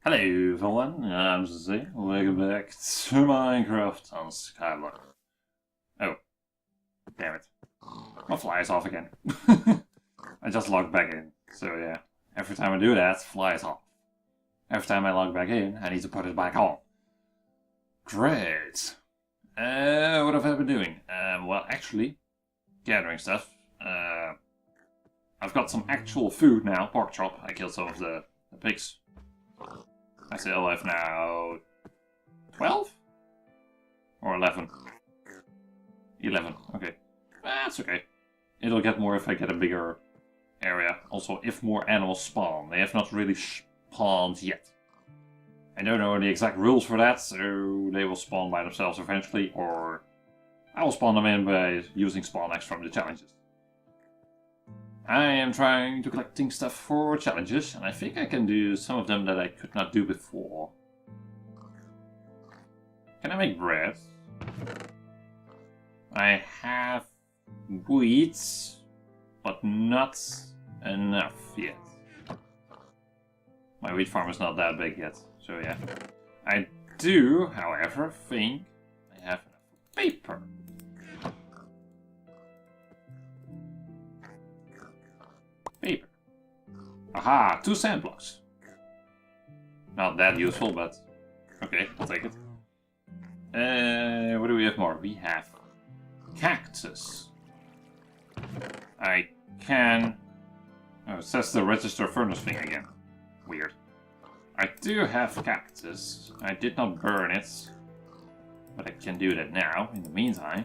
Hello everyone, I'm Jose. Welcome back to Minecraft on Skyblock. Oh, damn it. My fly is off again. I just logged back in, so yeah. Every time I do that, fly is off. Every time I log back in, I need to put it back on. Great. What have I been doing? Well, actually, gathering stuff. I've got some actual food now, pork chop. I killed some of the pigs. I still have now 12? Or 11? 11, okay. That's okay. It'll get more if I get a bigger area. Also, if more animals spawn. They have not really spawned yet. I don't know the exact rules for that, so they will spawn by themselves eventually, or I will spawn them in by using spawn eggs from the challenges. I am trying to collecting stuff for challenges, and I think I can do some of them that I could not do before. Can I make bread? I have wheat, but not enough yet. My wheat farm is not that big yet, so yeah. I do, however, think I have enough paper. Paper. Aha, 2 sand blocks. Not that useful, but okay, I'll take it. What do we have more? We have cactus. I can... Oh, it says the register furnace thing again. Weird. I do have cactus. I did not burn it, but I can do that now, in the meantime.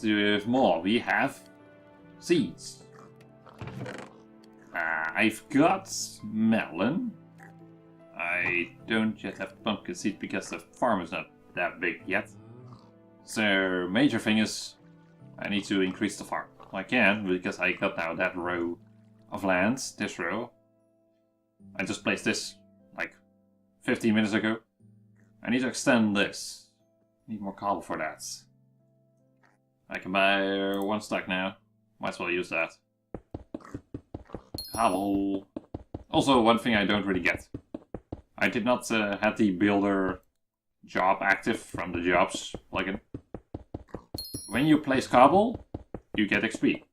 To have more, we have seeds. I've got melon. I don't yet have pumpkin seed because the farm is not that big yet. So major thing is I need to increase the farm. I can because I got now that row of land, this row. I just placed this like 15 minutes ago. I need to extend this. Need more cobble for that. I can buy 1 stack now. Might as well use that. Cobble. Also, one thing I don't really get. I did not have the builder job active from the jobs plugin. When you place cobble, you get XP.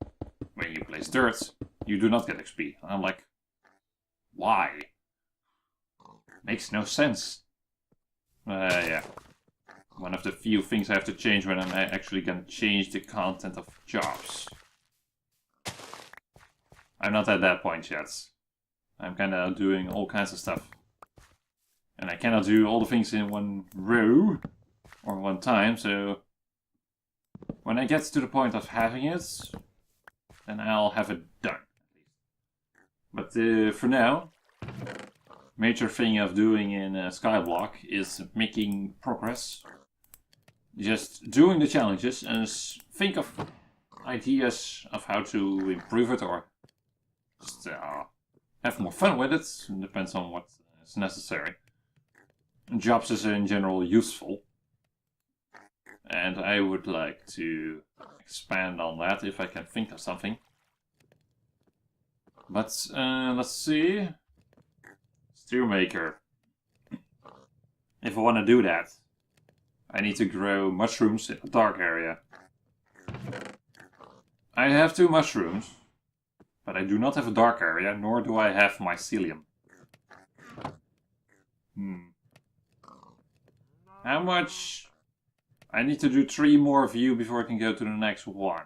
When you place dirt, you do not get XP. And I'm like, why? Makes no sense. Yeah. One of the few things I have to change when I'm actually gonna change the content of jobs. I'm not at that point yet. I'm kinda doing all kinds of stuff. And I cannot do all the things in one row or one time, so when I get to the point of having it, then I'll have it done. But for now, major thing of doing in Skyblock is making progress. Just doing the challenges and think of ideas of how to improve it or just have more fun with it. It depends on what is necessary. Jobs is in general useful. And I would like to expand on that if I can think of something. But let's see. Stew maker. If I want to do that, I need to grow mushrooms in a dark area. I have 2 mushrooms, but I do not have a dark area, nor do I have mycelium. How much? I need to do 3 more of you before I can go to the next one.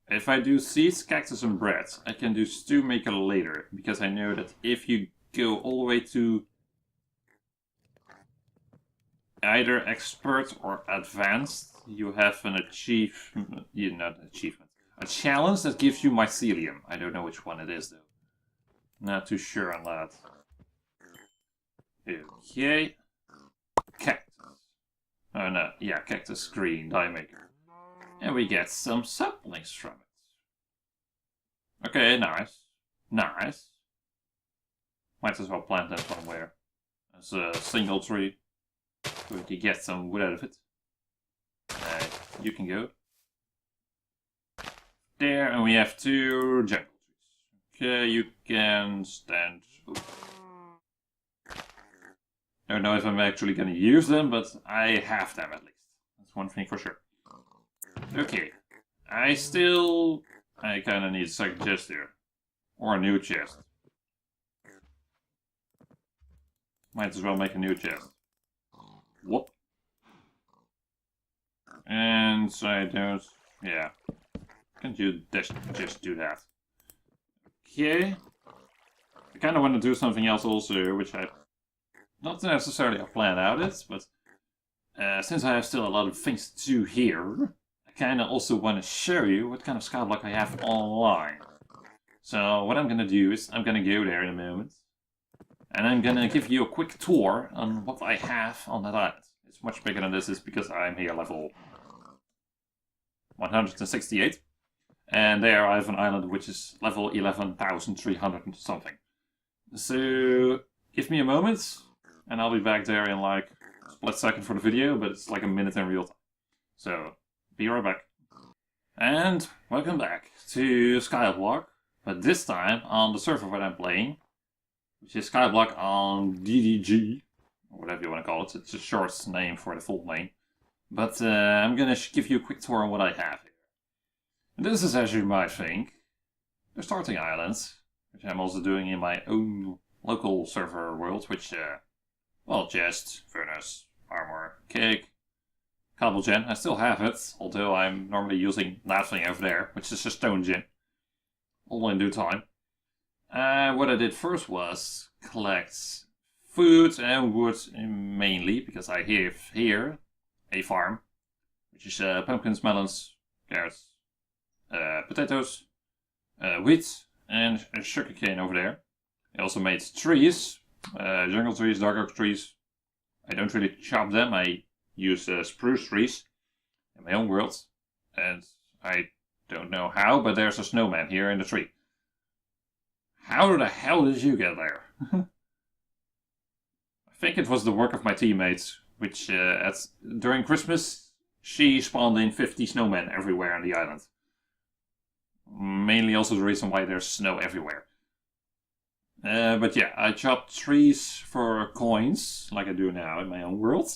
If I do seeds, cactus and bread, I can do stew maker later, because I know that if you go all the way to either expert or advanced, you have an achievement, not achievement, a challenge that gives you mycelium. I don't know which one it is though. Not too sure on that. Okay. Cactus. Oh no, yeah, cactus green, dye maker. And we get some saplings from it. Okay, nice. Nice. Might as well plant that somewhere. As a single tree. So we can get some wood out of it. You can go. There, and we have 2 jungle trees. Okay, you can stand. Oops. Don't know if I'm actually going to use them, but I have them at least. That's one thing for sure. Okay. I kind of need a second chest here. Or a new chest. Might as well make a new chest. Whoop. And so I don't... Yeah. Can't you just do that? Okay. I kind of want to do something else also, which I... Not necessarily have planned out it, but... since I have still a lot of things to do here, I kind of also want to show you what kind of Skyblock I have online. So what I'm going to do is, I'm going to go there in a moment. And I'm going to give you a quick tour on what I have on that island. It's much bigger than this is because I'm here level 168. And there I have an island which is level 11,300 and something. So give me a moment and I'll be back there in like a split second for the video, but it's like a minute in real time. So be right back. And welcome back to Skyblock, but this time on the server that I'm playing, which is Skyblock on DDG, or whatever you want to call it. It's a short name for the full name. But I'm going to give you a quick tour on what I have here. And this is, as you might think, the starting islands, which I'm also doing in my own local server world, which, well, chest, furnace, armor, cake, cobble gen. I still have it, although I'm normally using that thing over there, which is a stone gen. All in due time. What I did first was collect food and wood mainly, because I have here a farm, which is pumpkins, melons, carrots, potatoes, wheat, and sugarcane over there. I also made trees, jungle trees, dark oak trees. I don't really chop them, I use spruce trees in my own world. And I don't know how, but there's a snowman here in the tree. How the hell did you get there? I think it was the work of my teammates, which during Christmas she spawned in 50 snowmen everywhere on the island. Mainly also the reason why there's snow everywhere. But yeah, I chopped trees for coins, like I do now in my own world.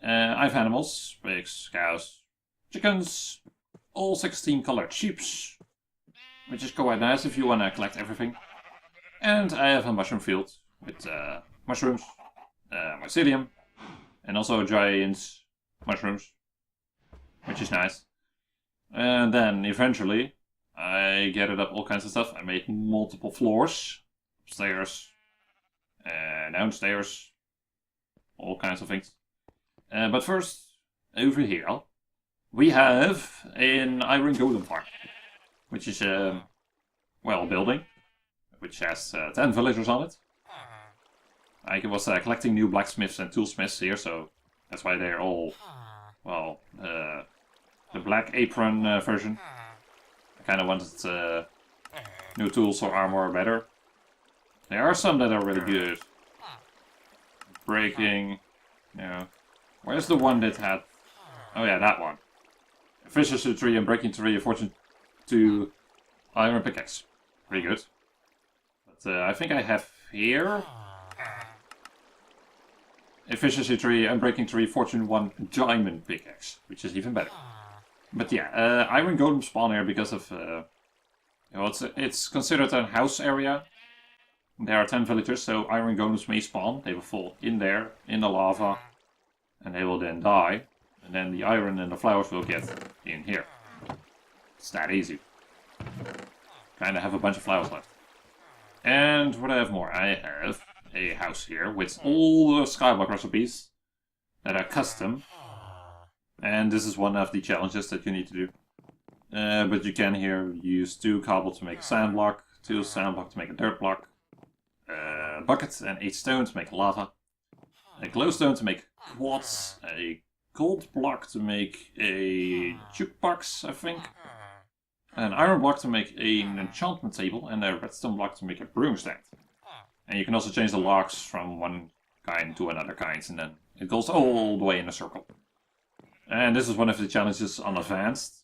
I have animals, pigs, cows, chickens, all 16 colored sheeps, which is quite nice if you want to collect everything. And I have a mushroom field with mushrooms, mycelium, and also giant mushrooms, which is nice. And then eventually I gathered up all kinds of stuff. I made multiple floors, upstairs, downstairs, all kinds of things. But first, over here, we have an iron golem farm, which is a, well, building, which has 10 villagers on it. I was collecting new blacksmiths and toolsmiths here, so that's why they're all, well, the black apron version. I kind of wanted new tools or armor better. There are some that are really good. Breaking, you know. Where's the one that had... Oh yeah, that one. Efficiency 3 and breaking 3, fortune 2, iron pickaxe. Pretty good. But I think I have here... Efficiency 3 and breaking 3, fortune 1, diamond pickaxe. Which is even better. But yeah, iron golem spawn here because of... you know, it's considered a house area. There are 10 villagers, so iron golems may spawn. They will fall in there, in the lava. And they will then die. And then the iron and the flowers will get in here. It's that easy. Kinda have a bunch of flowers left. And what I have more? I have a house here with all the Skyblock recipes that are custom. And this is one of the challenges that you need to do. But you can here use 2 cobble to make a sand block, 2 sand block to make a dirt block, a bucket and 8 stone to make lava, a glowstone to make quartz, a gold block to make a jukebox, I think, an iron block to make an enchantment table, and a redstone block to make a brewing stand. And you can also change the logs from one kind to another kind, and then it goes all the way in a circle. And this is one of the challenges on Advanced,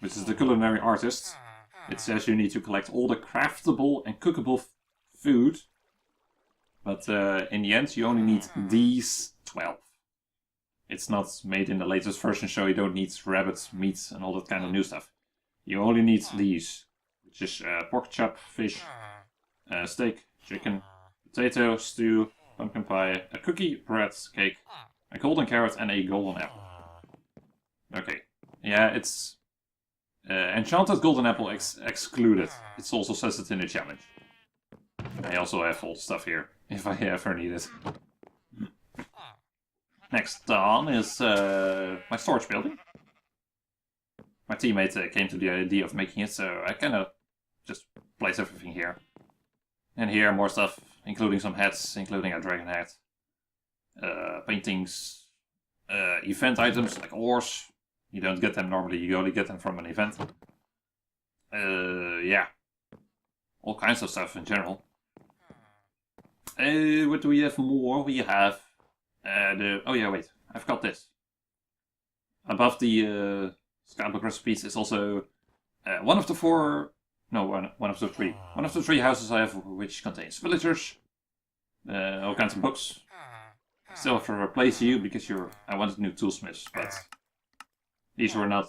which is the culinary artist. It says you need to collect all the craftable and cookable food. But in the end, you only need these 12. It's not made in the latest version, so you don't need rabbit meat and all that kind of new stuff. You only need these, which is pork chop, fish, steak, chicken, potato, stew, pumpkin pie, a cookie, bread, cake, a golden carrot, and a golden apple. Okay. Yeah, it's... enchanted golden apple excluded. It also says it in the challenge. I also have all the stuff here, if I ever need it. Next on is my storage building. My teammate came to the idea of making it, so I kind of just place everything here. And here more stuff, including some hats, including a dragon hat. Paintings, event items like ores. You don't get them normally, you only get them from an event. Yeah. All kinds of stuff in general. What do we have more? We have oh yeah, wait, I've got this. Above the Skyblock recipes is also one of the four... No, one of the three. One of the three houses I have which contains villagers, all kinds of books. I still have to replace you because I wanted new toolsmiths, but these were not...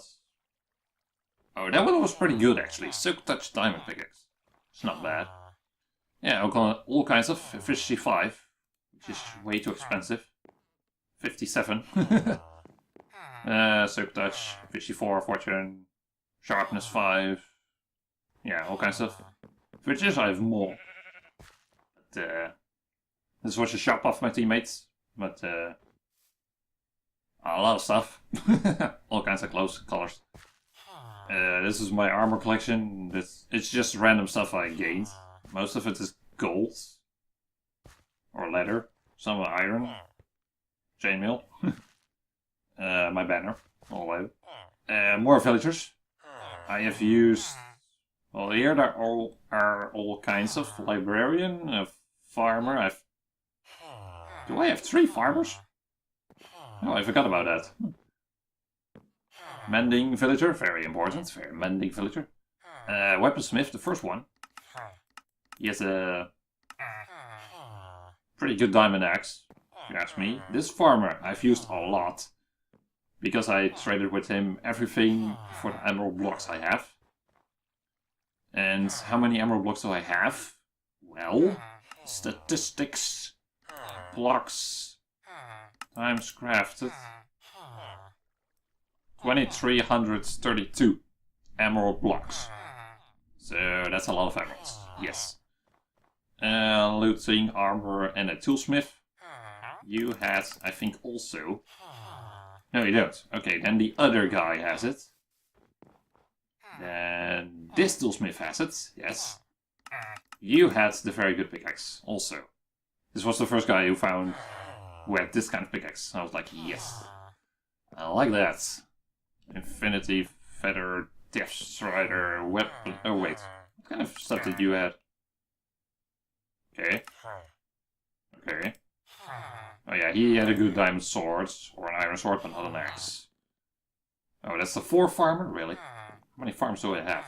Oh, that one was pretty good actually. Silk Touch Diamond Pickaxe. It's not bad. Yeah, all kinds of efficiency 5, which is way too expensive. 57. Silk Touch, efficiency 4, fortune, sharpness 5. Yeah, all kinds of features. I have more. But, this was a shop off my teammates, but a lot of stuff. All kinds of clothes, colors. This is my armor collection. It's just random stuff I gained. Most of it is gold. Or leather. Some iron. Chainmail. My banner. All out. More villagers. I have used... Well, here there are all kinds of librarian, a farmer. Do I have 3 farmers? Oh, I forgot about that. Mending villager, very important. Very mending villager. Weaponsmith, the first one. He has a pretty good diamond axe, if you ask me. This farmer I've used a lot, because I traded with him everything for the emerald blocks I have. And how many emerald blocks do I have? Well, statistics, blocks, times crafted. 2332 emerald blocks. So that's a lot of emeralds, yes. Looting, armor, and a toolsmith. You had, I think, also... No, you don't. Okay, then the other guy has it. Then this toolsmith has it, yes. You had the very good pickaxe, also. This was the first guy who had this kind of pickaxe. I was like, yes. I like that. Infinity, Feather, Death Strider, Weapon... Oh wait, what kind of stuff did you have? Okay. Okay. Oh yeah, he had a good diamond sword, or an iron sword, but not an axe. Oh, that's the 4 farmer? Really? How many farms do I have?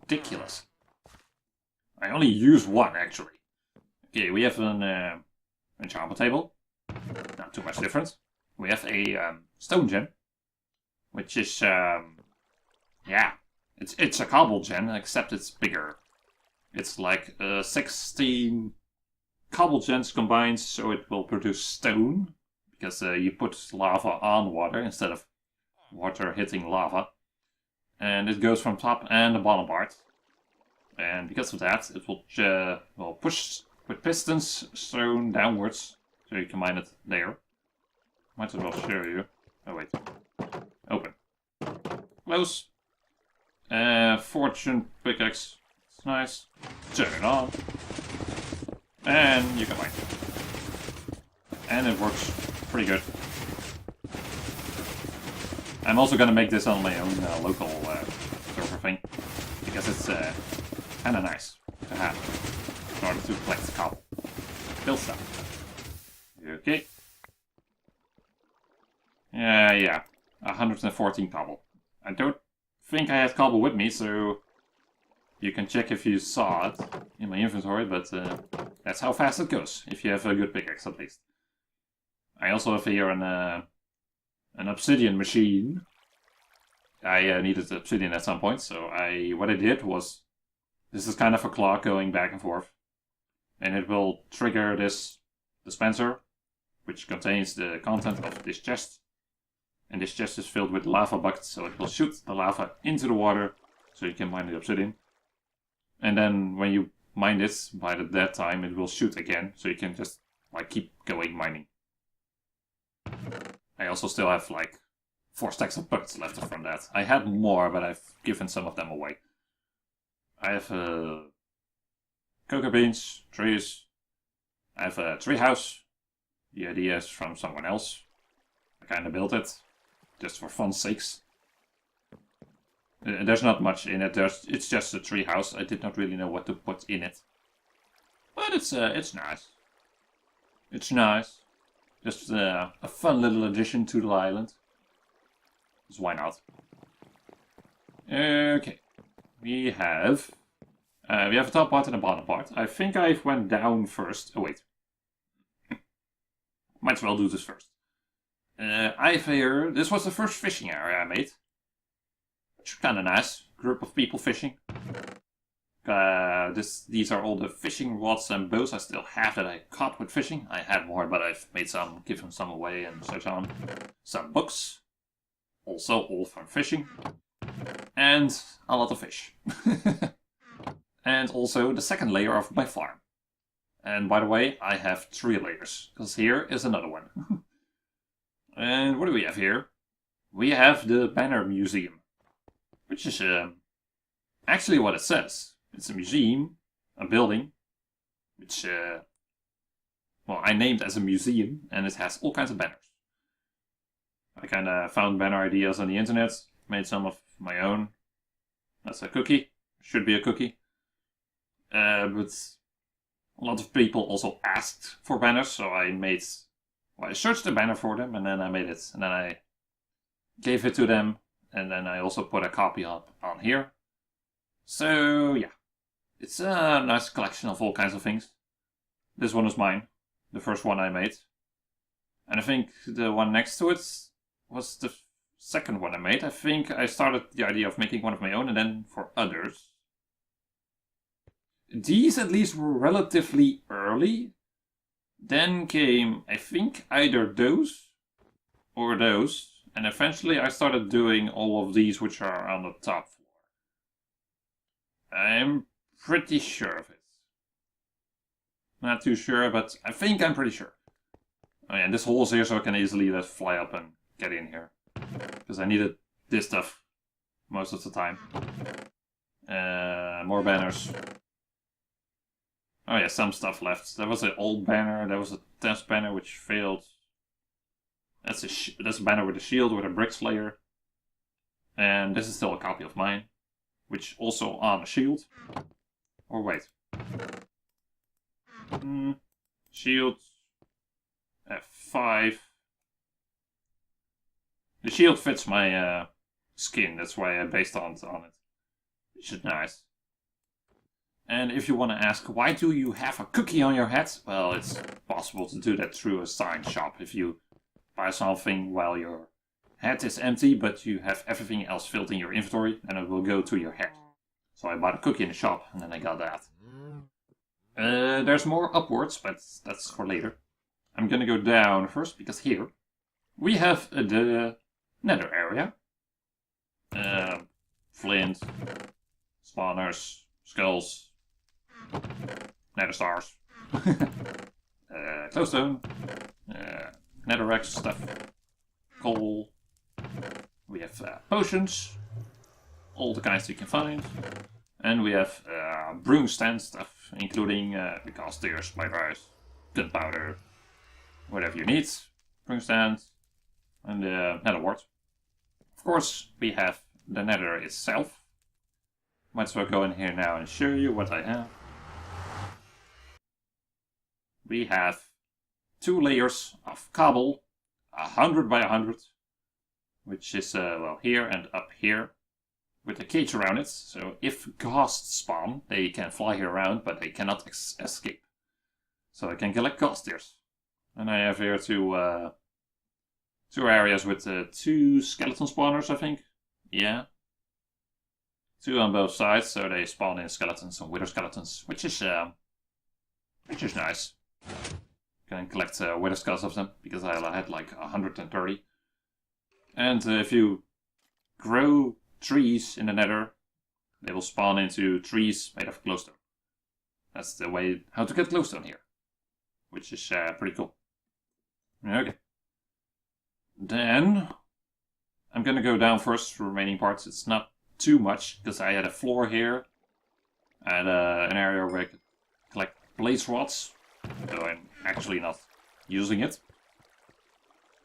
Ridiculous. I only use 1, actually. Okay, we have an enchantment table. Not too much different. We have a stone gen. Which is, yeah. It's a cobble gen, except it's bigger. It's like 16 cobble gens combined, so it will produce stone. Because you put lava on water instead of water hitting lava. And it goes from top and the bottom part. And because of that, it will push with pistons stone downwards. So you can mine it there. Might as well show you. Oh wait. Open. Close. Fortune pickaxe. It's nice. Turn it on. And you can mine. And it works pretty good. I'm also gonna make this on my own local server thing. Because it's kinda nice to have in order to collect cobble. Build stuff. Okay. Yeah. 114 cobble. I don't think I had cobble with me, so You can check if you saw it in my inventory, but that's how fast it goes, if you have a good pickaxe at least. I also have here an obsidian machine. I needed obsidian at some point, so what I did was, this is kind of a clock going back and forth, and it will trigger this dispenser, which contains the content of this chest. And this chest is filled with lava buckets, so it will shoot the lava into the water, so you can mine the obsidian. And then when you mine this, by that time it will shoot again, so you can just like keep going mining. I also still have like 4 stacks of buckets left from that. I had more, but I've given some of them away. I have cocoa beans, trees. I have a tree house. The idea is from someone else. I kinda built it, just for fun's sakes. There's not much in it. It's just a tree house. I did not really know what to put in it, but it's nice. It's nice. Just a fun little addition to the island. So why not? Okay, we have a top part and a bottom part. I think I went down first. Oh wait, might as well do this first. I've here. This was the first fishing area I made. Which is kind of nice. Group of people fishing. These are all the fishing rods and bows I still have that I caught with fishing. I had more, but I've made some, given some away and such on. Some books. Also all from fishing. And a lot of fish. And also the second layer of my farm. And by the way, I have 3 layers. Because here is another one. And what do we have here? We have the Banner Museum. Which is actually what it says. It's a museum, a building, which, well, I named as a museum, and it has all kinds of banners. I kind of found banner ideas on the internet, made some of my own. That's a cookie, should be a cookie. But a lot of people also asked for banners, so I searched a banner for them, and then I made it, and then I gave it to them. And then I also put a copy up on here. So yeah, it's a nice collection of all kinds of things. This one is mine, the first one I made. And I think the one next to it was the second one I made. I think I started the idea of making one of my own and then for others. These at least were relatively early. Then came, I think, either those or those. And eventually I started doing all of these which are on the top floor. I'm pretty sure of it. Not too sure, but I think I'm pretty sure. Oh yeah, and this hole's here so I can easily just fly up and get in here. Because I needed this stuff most of the time. More banners. Oh yeah, some stuff left. There was an old banner, there was a test banner which failed. That's a banner with a shield with a brick slayer. And this is still a copy of mine. Which also on a shield. Or wait. Shield. F5. The shield fits my skin, that's why I based on it. Which is nice. And if you want to ask, why do you have a cookie on your head? Well, it's possible to do that through a sign shop. If you buy something while your head is empty, but you have everything else filled in your inventory, and it will go to your head. So I bought a cookie in the shop, and then I got that. There's more upwards, but that's for later. I'm gonna go down first, because here we have the nether area. Flint, spawners, skulls, nether stars, glowstone, netherrack stuff, coal. We have potions, all the kinds you can find, and we have broom stand stuff, including because there's spiders, gunpowder, whatever you need, broom stand, and nether wart. Of course, we have the nether itself. Might as well go in here now and show you what I have. We have 2 layers of cobble, 100 by 100, which is, well, here and up here, with a cage around it. So if ghosts spawn, they can fly here around, but they cannot escape. So I can collect ghost ears. And I have here two areas with 2 skeleton spawners, I think. Yeah. 2 on both sides, so they spawn in skeletons and wither skeletons, which is nice. Can collect wither skulls of them, because I had like 130. And if you grow trees in the nether, they will spawn into trees made of glowstone. That's the way how to get glowstone here, which is pretty cool. Okay. Then I'm gonna go down first for the remaining parts. It's not too much, because I had a floor here. I had an area where I could collect blaze rods, though I'm actually not using it.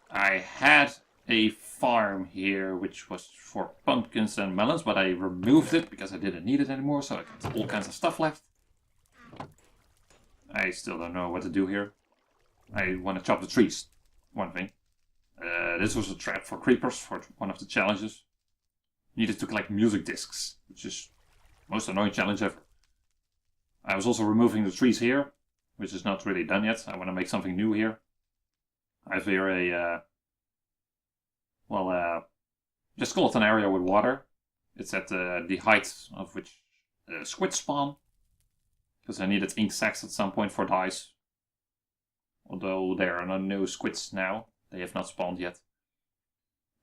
I had a farm here which was for pumpkins and melons, but I removed it because I didn't need it anymore, so I got all kinds of stuff left. I still don't know what to do here. I want to chop the trees, one thing. This was a trap for creepers for one of the challenges. Needed to collect music discs, which is the most annoying challenge ever. I was also removing the trees here, which is not really done yet. I want to make something new here. I have here a, just call it an area with water. It's at the height of which squids spawn. Because I needed ink sacks at some point for dyes. Although there are no squids now. They have not spawned yet.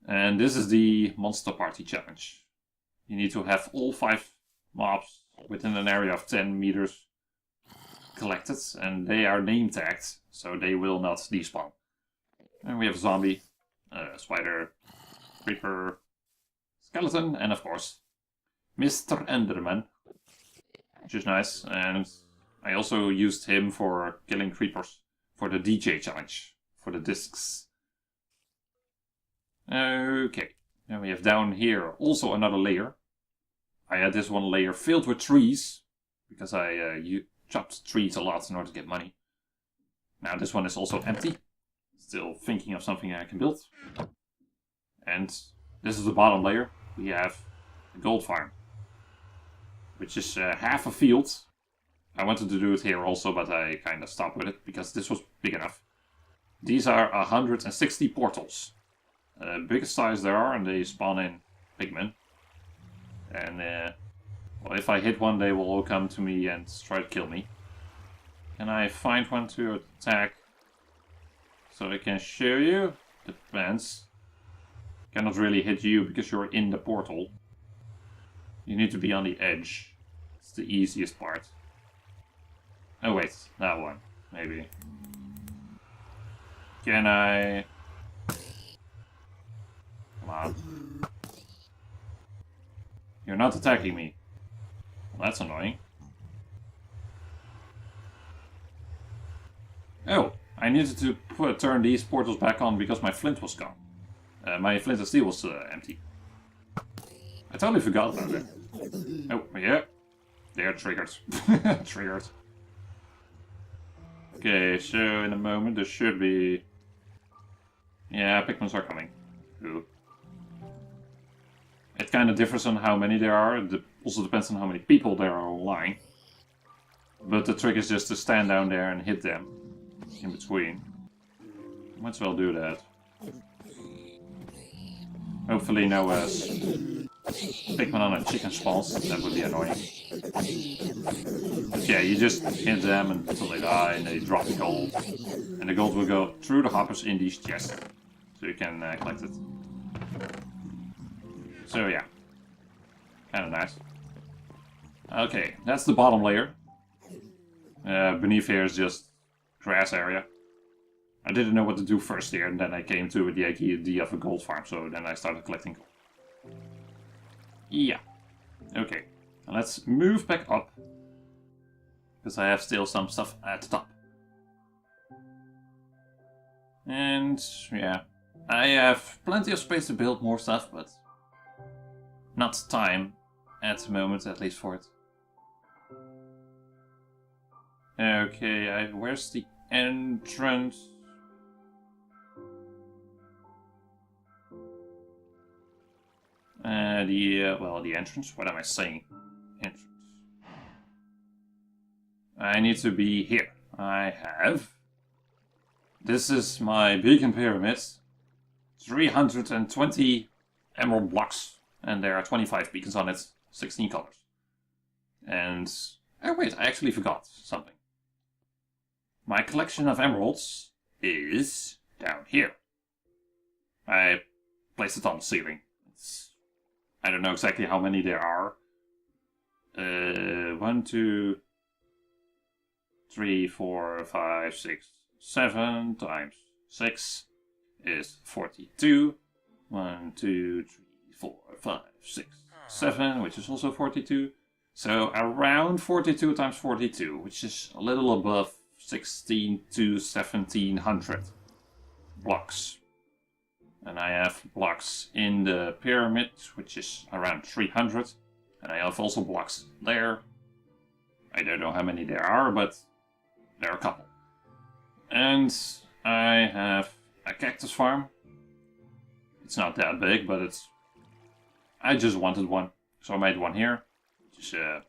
And this is the Monster Party Challenge. You need to have all 5 mobs within an area of 10 meters collected. And they are name tagged, so they will not despawn. And we have a zombie, spider, creeper, skeleton, and of course, Mr. Enderman. Which is nice. And I also used him for killing creepers for the DJ challenge, for the discs. Okay, then we have down here also another layer. I had this one layer filled with trees, because I chopped trees a lot in order to get money. Now this one is also empty. Still thinking of something I can build. And this is the bottom layer. We have the gold farm, which is half a field. I wanted to do it here also, but I kind of stopped with it, because this was big enough. These are 160 portals. Biggest size there are, and they spawn in pigmen. And well, if I hit one, they will all come to me and try to kill me. Can I find one to attack so I can show you? Depends. Cannot really hit you because you're in the portal. You need to be on the edge. It's the easiest part. Oh wait, that one, maybe. Can I... Come on. You're not attacking me. Well, that's annoying. Oh, I needed to turn these portals back on because my flint was gone. My flint and steel was empty. I totally forgot about it. Oh, yeah. They're triggered. Triggered. Okay, so in a moment there should be... Yeah, pigments are coming. Ooh. It kind of differs on how many there are. It also depends on how many people there are online. But the trick is just to stand down there and hit them in between. Might as well do that. Hopefully no pigman on a chicken spawns. That would be annoying. But yeah, you just hit them until they die and they drop the gold. And the gold will go through the hoppers in these chests. So you can collect it. So yeah. Kind of nice. Okay, that's the bottom layer. Beneath here is just grass area. I didn't know what to do first here, and then I came to the idea of a gold farm, so then I started collecting gold. Yeah. Okay. Now let's move back up. Because I have still some stuff at the top. And yeah. I have plenty of space to build more stuff, but not time at the moment, at least for it. Okay, where's the entrance? The entrance. What am I saying? Entrance. I need to be here. I have. This is my beacon pyramid. 320 emerald blocks, and there are 25 beacons on it, 16 colors. And oh wait, I actually forgot something. My collection of emeralds is down here. I placed it on the ceiling. I don't know exactly how many there are. 1, 2, 3, 4, 5, 6, 7 times 6 is 42. 1, 2, 3, 4, 5, 6, 7, which is also 42. So around 42 times 42, which is a little above 16 to 1700 blocks. And I have blocks in the pyramid, which is around 300. And I have also blocks there. I don't know how many there are, but there are a couple. And I have a cactus farm. It's not that big, but it's... I just wanted one, so I made one here, which is a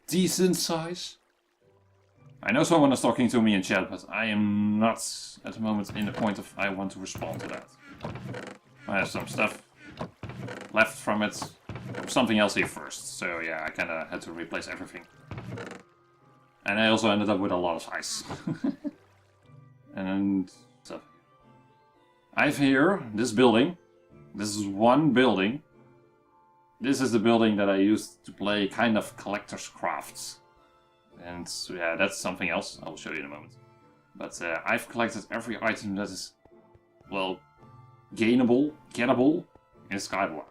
decent size. I know someone is talking to me in chat, but I am not at the moment in the point of I want to respond to that. I have some stuff left from it. There was something else here first, so yeah, I kinda had to replace everything. And I also ended up with a lot of ice. And stuff. I have here this building. This is one building. This is the building that I used to play kind of collector's crafts. And so, yeah, that's something else. I will show you in a moment. But I've collected every item that is, well, gainable, gettable in Skyblock.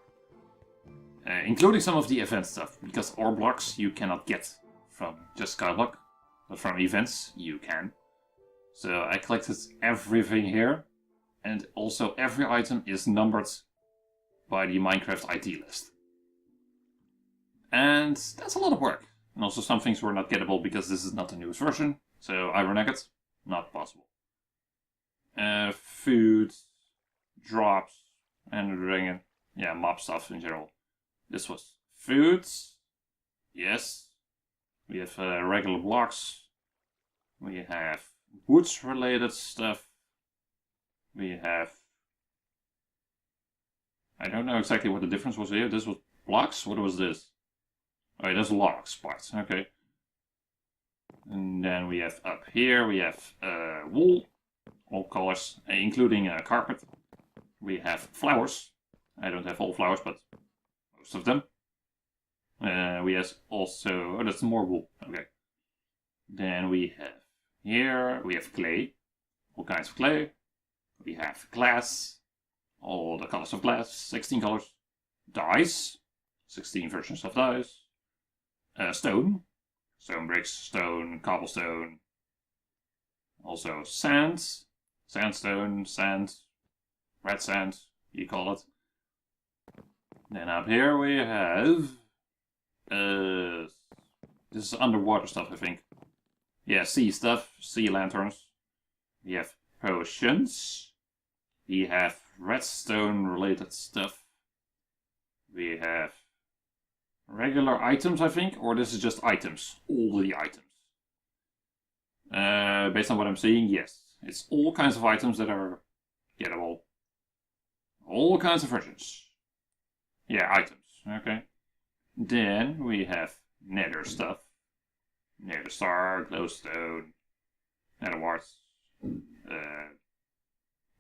Including some of the event stuff, because ore blocks you cannot get from just Skyblock, but from events you can. So I collected everything here, and also every item is numbered by the Minecraft ID list. And that's a lot of work. And also some things were not gettable because this is not the newest version, so iron nugget, not possible. Food, drops, and dragon, yeah, mob stuff in general. This was food, yes. We have regular blocks. We have woods related stuff. We have... I don't know exactly what the difference was here. This was blocks? What was this? Oh, there's logs parts. Okay. And then we have up here, we have wool. All colors, including carpet. We have flowers. I don't have all flowers, but most of them. We have also... Oh, that's more wool. Okay. Then we have here, we have clay. All kinds of clay. We have glass. All the colors of glass. 16 colors. Dyes. 16 versions of dyes. Stone. Stone bricks, stone, cobblestone. Also sand. Sandstone, sand. Red sand, you call it. Then up here we have... this is underwater stuff, I think. Yeah, sea stuff, sea lanterns. We have potions. We have redstone related stuff. We have regular items, I think, or this is just items. All the items. Based on what I'm seeing, yes. It's all kinds of items that are gettable. All kinds of versions. Yeah, items. Okay. Then we have nether stuff. Nether star, glowstone, nether warts.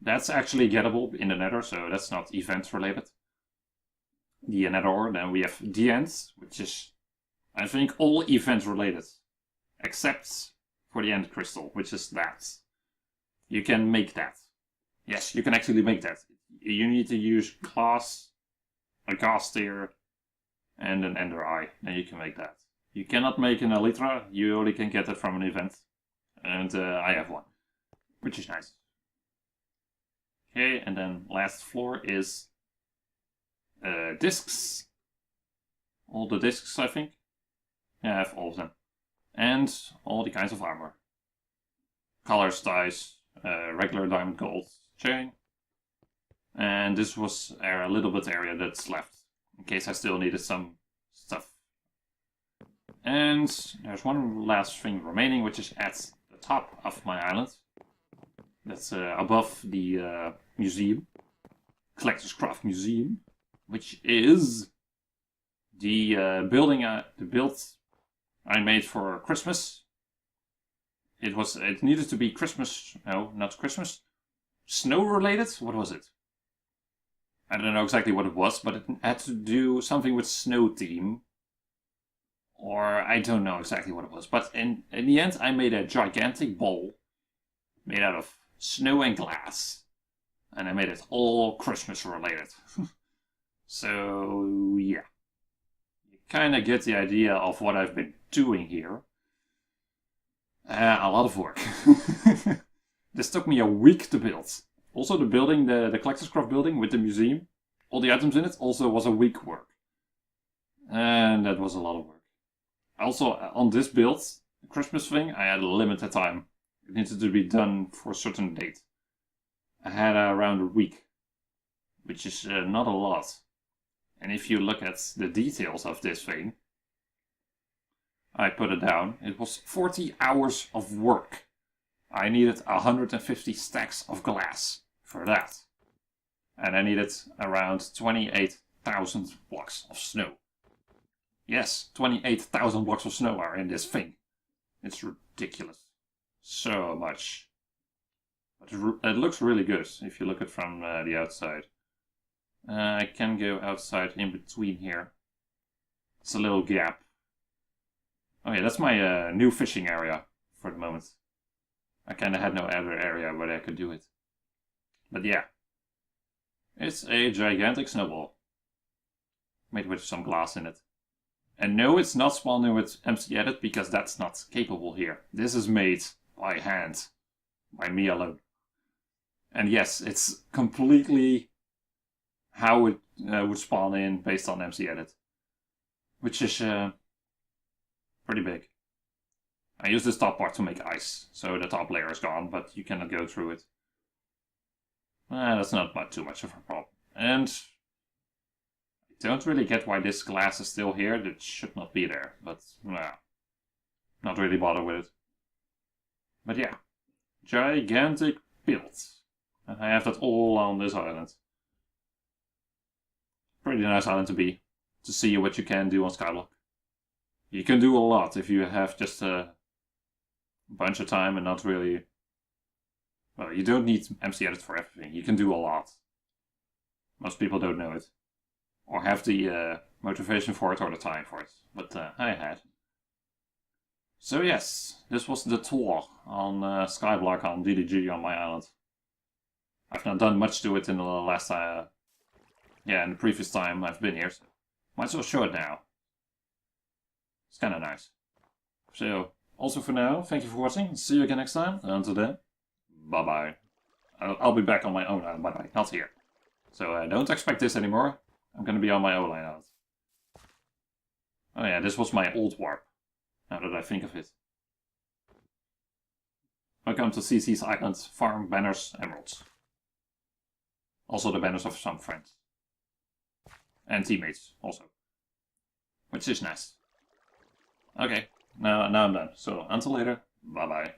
That's actually gettable in the nether, so that's not event related. The nether ore. Then we have the ends, which is, I think, all event related. Except for the end crystal, which is that. You can make that. Yes, you can actually make that. You need to use glass, a ghast tear, and an ender eye, and you can make that. You cannot make an elytra, you only can get it from an event. And I have one, which is nice. Okay, and then last floor is discs. All the discs, I think. Yeah, I have all of them. And all the kinds of armor. Colors, dyes, regular diamond gold chain. And this was a little bit area that's left. in case I still needed some stuff. And there's one last thing remaining, which is at the top of my island. That's above the museum, Collector's Craft Museum, which is the build I made for Christmas. It needed to be Christmas, no, not Christmas, snow related. What was it? I don't know exactly what it was, but it had to do something with snow theme. Or I don't know exactly what it was. But in the end, I made a gigantic ball made out of snow and glass. And I made it all Christmas related. So, yeah. You kind of get the idea of what I've been doing here. A lot of work. This took me a week to build. Also, the building, the Collector's Craft building with the museum, all the items in it, also was a week work. And that was a lot of work. Also, on this build, the Christmas thing, I had a limited time. It needed to be done for a certain date. I had around a week, which is not a lot. And if you look at the details of this thing, I put it down, it was 40 hours of work. I needed 150 stacks of glass for that. And I needed around 28,000 blocks of snow. Yes, 28,000 blocks of snow are in this thing. It's ridiculous. So much. But it looks really good if you look at it from the outside. I can go outside in between here. It's a little gap. Oh yeah, that's my new fishing area for the moment. I kind of had no other area where I could do it. But yeah. It's a gigantic snowball. Made with some glass in it. And no, it's not spawning with MC Edit because that's not capable here. This is made by hand. By me alone. And yes, it's completely how it would spawn in based on MC Edit. Which is pretty big. I use this top part to make ice, so the top layer is gone, but you cannot go through it. That's not too much of a problem. And I don't really get why this glass is still here. That should not be there, but not really bother with it. But yeah, gigantic build. And I have that all on this island. Pretty nice island to see what you can do on Skyblock. You can do a lot if you have just a bunch of time and not really... Well, you don't need MC Edit for everything. You can do a lot. Most people don't know it. Or have the motivation for it or the time for it. But I had. So yes, this was the tour on Skyblock on DDG on my island. I've not done much to it in the last... in the previous time I've been here. So might as well show it now. It's kind of nice. So, also for now, thank you for watching. See you again next time. And until then, bye-bye. I'll be back on my own island, bye-bye. Not here. So don't expect this anymore. I'm gonna be on my own island. Oh yeah, this was my old warp. Now that I think of it. Welcome to CC's Island, Farm, Banners, Emeralds. Also the banners of some friends. And teammates, also. Which is nice. Okay, now I'm done. So, until later, bye-bye.